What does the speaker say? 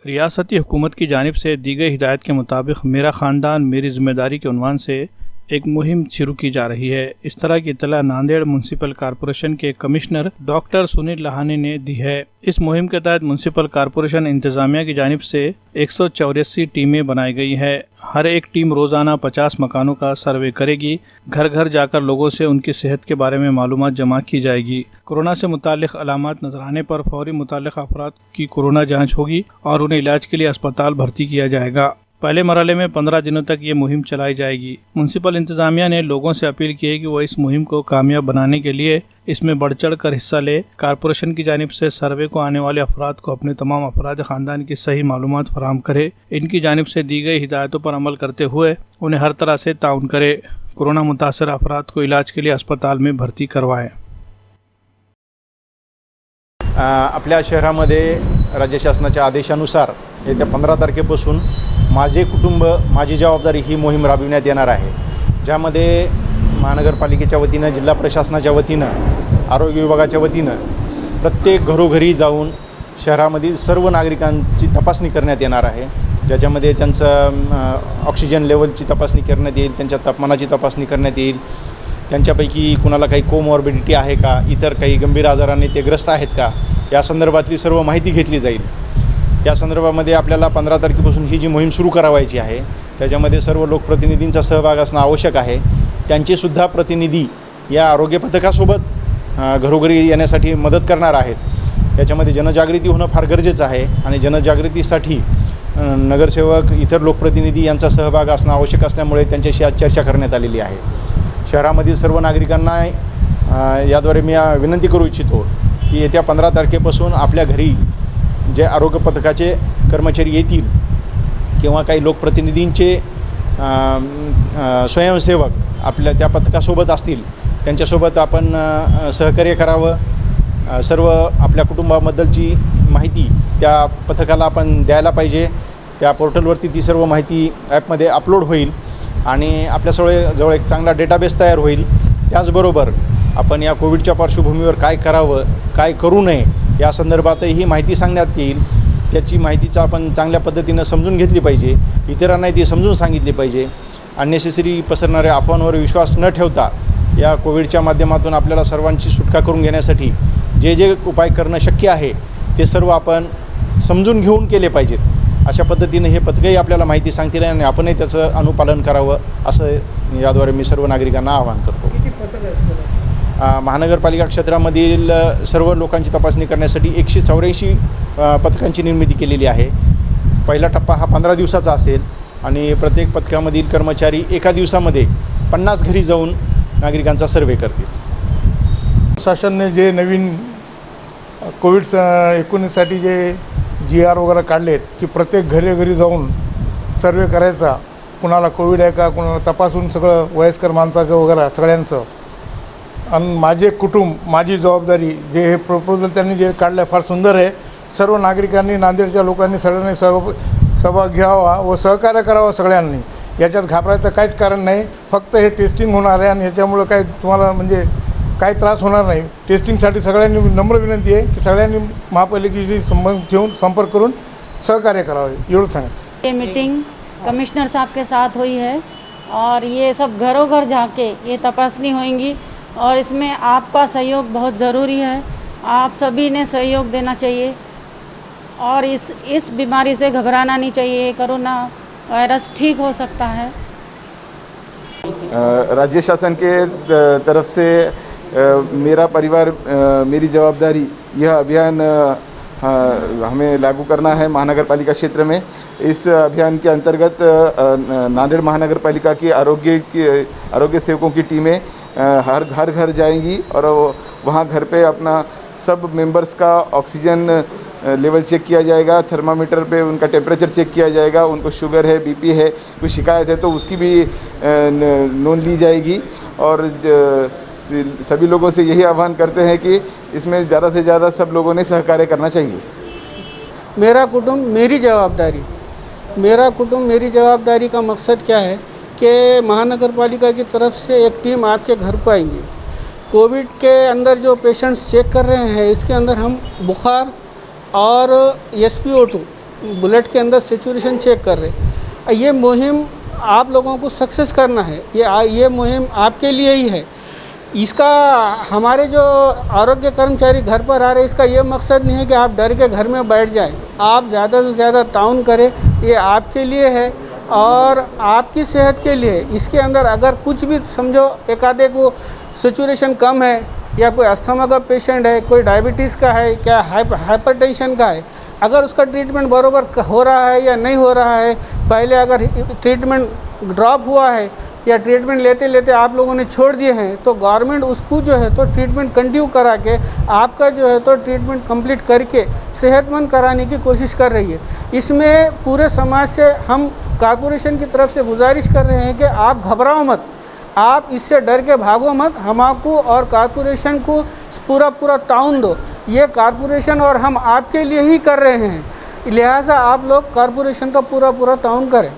रियासती हुकूमत की जानिब से दी गई हिदायत के मुताबिक मेरा ख़ानदान मेरी ज़िम्मेदारी के उन्वान से एक मुहिम शुरू की जा रही है। इस तरह की इत्तला नांदेड़ म्यूनसिपल कॉरपोरेशन के कमिश्नर डॉक्टर सुनील लाहानी ने दी है। इस मुहिम के तहत म्यूनसिपल कॉरपोरेशन इंतज़ामिया की जानिब से 184 टीमें बनाई गई है। हर एक टीम रोज़ाना 50 मकानों का सर्वे करेगी। घर घर जाकर लोगों से उनकी सेहत के बारे में मालूमात जमा की जाएगी। कोरोना से मुताल्लिक़ अलामात नजर आने पर फौरी मुताल्लिक़ अफराद की कोरोना जाँच होगी और उन्हें इलाज के लिए अस्पताल भर्ती किया जाएगा। पहले मरहले में 15 दिनों तक ये मुहिम चलाई जाएगी। म्यूनसिपल इंतज़ामिया ने लोगों से अपील की है कि वो इस मुहिम को कामयाब बनाने के लिए इसमें बढ़ चढ़ कर हिस्सा ले। कॉरपोरेशन की जानिब से सर्वे को आने वाले अफराद को अपने तमाम अफराद ख़ानदान की सही मालूमात फराहम करे। इनकी जानिब से दी गई हिदायतों पर अमल करते हुए उन्हें हर तरह से ताउन करे। कोरोना मुतासर अफराद को इलाज के लिए अस्पताल में भर्ती करवाएं। आपल्या शहरामध्ये राज्य शासनाच्या आदेशानुसार येत्या 15 तारखेपासून माझे कुटुंब माझी जबाबदारी ही मोहीम राबविण्यात येणार आहे, ज्यामध्ये महानगरपालिकेच्या वतीनं, जिल्हा प्रशासनाच्या वतीनं, आरोग्य विभागाच्या वतीनं प्रत्येक घरोघरी जाऊन शहरामधील सर्व नागरिकांची तपासणी करण्यात येणार आहे, ज्याच्यामध्ये त्यांचं ऑक्सिजन लेवलची तपासणी करण्यात येईल, त्यांच्या तापमानाची तपासणी करण्यात येईल, त्यांच्यापैकी कुणाला काही कोमॉर्बिडिटी आहे का, इतर काही गंभीर आजाराने ते ग्रस्त आहेत का, या संदर्भातली सर्व माहिती घेतली जाईल। या संदर्भामध्ये आपल्याला 15 तारखेपासून ही जी मोहीम सुरू करावायची आहे, त्याच्यामध्ये सर्व लोकप्रतिनिधींचा सहभाग असणं आवश्यक आहे। त्यांचेसुद्धा प्रतिनिधी या आरोग्य पथकासोबत घरोघरी येण्यासाठी मदत करणार आहेत। याच्यामध्ये जनजागृती होणं फार गरजेचं आहे आणि जनजागृतीसाठी नगरसेवक, इतर लोकप्रतिनिधी यांचा सहभाग असणं आवश्यक असल्यामुळे त्यांच्याशी आज चर्चा करण्यात आलेली आहे। शहरामधील सर्व नागरिकांना याद्वारे मी विनंती करू इच्छितो की येत्या 15 तारखेपासून आपल्या घरी जे आरोग्य पथकाचे कर्मचारी येतील किंवा काही लोकप्रतिनिधींचे स्वयंसेवक आपल्या त्या पथकासोबत असतील, त्यांच्यासोबत आपण सहकार्य करावं। सर्व आपल्या कुटुंबाबद्दलची माहिती त्या पथकाला आपण द्यायला पाहिजे। त्या पोर्टलवरती ती सर्व माहिती ॲपमध्ये अपलोड होईल आणि आपल्याजवळ एक चांगला डेटाबेस तयार होईल। त्याचबरोबर आपण या कोविडच्या पार्श्वभूमीवर काय करावं, काय करू नये या संदर्भातही माहिती सांगण्यात येईल। त्याची माहितीचा आपण चांगल्या पद्धतीनं समजून घेतली पाहिजे, इतरांनाही ती समजून सांगितली पाहिजे। अननेसेसरी पसरणाऱ्या अफवांवर विश्वास न ठेवता या कोविडच्या माध्यमातून आपल्याला सर्वांची सुटका करून घेण्यासाठी जे जे उपाय करणं शक्य आहे ते सर्व आपण समजून घेऊन केले पाहिजेत। अशा पद्धतीने हे पथकही आपल्याला माहिती सांगतील आणि आपणही त्याचं अनुपालन करावं, असं याद्वारे मी सर्व नागरिकांना आवाहन करतो। महानगरपालिका क्षेत्रामधील सर्व लोकांची तपासणी करण्यासाठी 184 पथकांची निर्मिती केलेली आहे। पहिला टप्पा हा 15 दिवसाचा असेल आणि प्रत्येक पथकामधील कर्मचारी एका दिवसामध्ये 50 घरी जाऊन नागरिकांचा सर्वे करतील। शासनाने जे नवीन कोविड-19साठी जे GR वगैरे काढलेत की प्रत्येक घरी जाऊन सर्वे करायचा, कुणाला कोविड आहे का, कुणाला तपासून सगळं वयस्कर माणसाचं वगैरे सगळ्यांचं, आणि माझे कुटुंब माझी जबाबदारी जे हे प्रपोजल त्यांनी जे काढलं फार सुंदर आहे। सर्व नागरिकांनी, नांदेडच्या लोकांनी सगळ्यांनी सहभाग घ्यावा व सहकार्य करावं सगळ्यांनी। याच्यात घाबरायचं काहीच कारण नाही, फक्त हे टेस्टिंग होणार आहे आणि ह्याच्यामुळं काही तुम्हाला म्हणजे काही त्रास होणार नाही। टेस्टिंगसाठी सगळ्यांनी नम्र विनंती आहे की सगळ्यांनी महापालिकेशी संबंध ठेवून संपर्क करून सहकार्य करावे, एवढं सांगा। ये मीटिंग कमिश्नर साहब के साथ हुई है और ये सब घरों घर जाके ये तपासनी होंगी और इसमें आपका सहयोग बहुत ज़रूरी है। आप सभी ने सहयोग देना चाहिए और इस बीमारी से घबराना नहीं चाहिए। कोरोना वायरस ठीक हो सकता है। राज्य शासन के तरफ से मेरा परिवार मेरी जवाबदारी यह अभियान हमें लागू करना है महानगरपालिका क्षेत्र में। इस अभियान के अंतर्गत नांदेड़ महानगरपालिका की आरोग्य सेवकों की टीमें हर घर जाएंगी और वहाँ घर पे अपना सब मेंबर्स का ऑक्सीजन लेवल चेक किया जाएगा, थर्मामीटर पे उनका टेम्परेचर चेक किया जाएगा, उनको शुगर है, बीपी है, कोई शिकायत है तो उसकी भी नोंद ली जाएगी। और सभी लोगों से यही आह्वान करते हैं कि इसमें ज़्यादा से ज़्यादा सब लोगों ने सहकार्य करना चाहिए। मेरा कुटुंब मेरी जवाबदारी, मेरा कुटुंब मेरी जवाबदारी का मकसद क्या है कि महानगरपालिका की तरफ से एक टीम आपके घर पर आएंगी। कोविड के अंदर जो पेशेंट्स चेक कर रहे हैं इसके अंदर हम बुखार और SpO2 बुलेट के अंदर सेचुरेशन चेक कर रहे। ये मुहिम आप लोगों को सक्सेस करना है, ये मुहिम आपके लिए ही है। इसका हमारे जो आरोग्य कर्मचारी घर पर आ रहे हैं, इसका ये मकसद नहीं है कि आप डर के घर में बैठ जाएं। आप ज़्यादा से ज़्यादा ताउन करें, ये आपके लिए है और आपकी सेहत के लिए। इसके अंदर अगर कुछ भी समझो एक आधे को सेचुरेशन कम है या कोई अस्थमा का पेशेंट है, कोई डायबिटीज़ का है, क्या हाइपरटेंशन का है, अगर उसका ट्रीटमेंट बराबर हो रहा है या नहीं हो रहा है, पहले अगर ट्रीटमेंट ड्रॉप हुआ है या ट्रीटमेंट लेते लेते आप लोगों ने छोड़ दिए हैं, तो गवर्नमेंट उसको जो है तो ट्रीटमेंट कंटिन्यू करा के आपका जो है तो ट्रीटमेंट कंप्लीट करके सेहतमंद कराने की कोशिश कर रही है। इसमें पूरे समाज से हम कॉरपोरेशन की तरफ से गुजारिश कर रहे हैं कि आप घबराओ मत, आप इससे डर के भागो मत, हम आपको और कॉरपोरेशन को पूरा ताउन दो। ये कॉरपोरेशन और हम आपके लिए ही कर रहे हैं, लिहाजा आप लोग कॉरपोरेशन का पूरा ताउन करें।